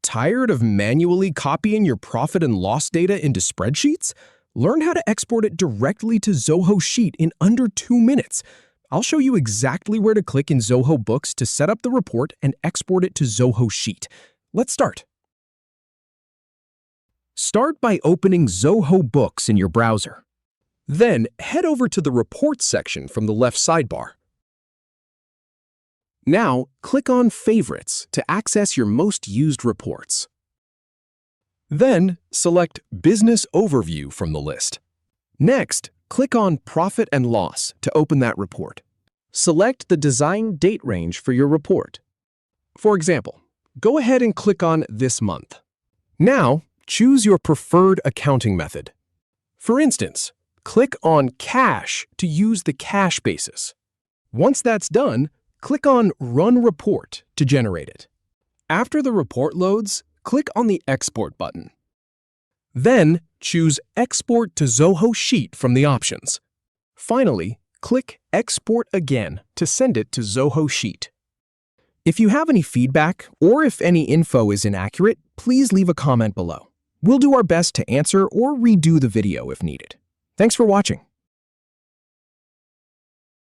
Tired of manually copying your profit and loss data into spreadsheets? Learn how to export it directly to Zoho Sheet in under 2 minutes. I'll show you exactly where to click in Zoho Books to set up the report and export it to Zoho Sheet. Let's start. Start by opening Zoho Books in your browser. Then head over to the Reports section from the left sidebar. Now, click on Favorites to access your most used reports. Then, select Business Overview from the list. Next, click on Profit and Loss to open that report. Select the design date range for your report. For example, go ahead and click on This Month. Now, choose your preferred accounting method. For instance, click on Cash to use the cash basis. Once that's done, click on Run Report to generate it. After the report loads, click on the Export button. Then, choose Export to Zoho Sheet from the options. Finally, click Export again to send it to Zoho Sheet. If you have any feedback or if any info is inaccurate, please leave a comment below. We'll do our best to answer or redo the video if needed. Thanks for watching.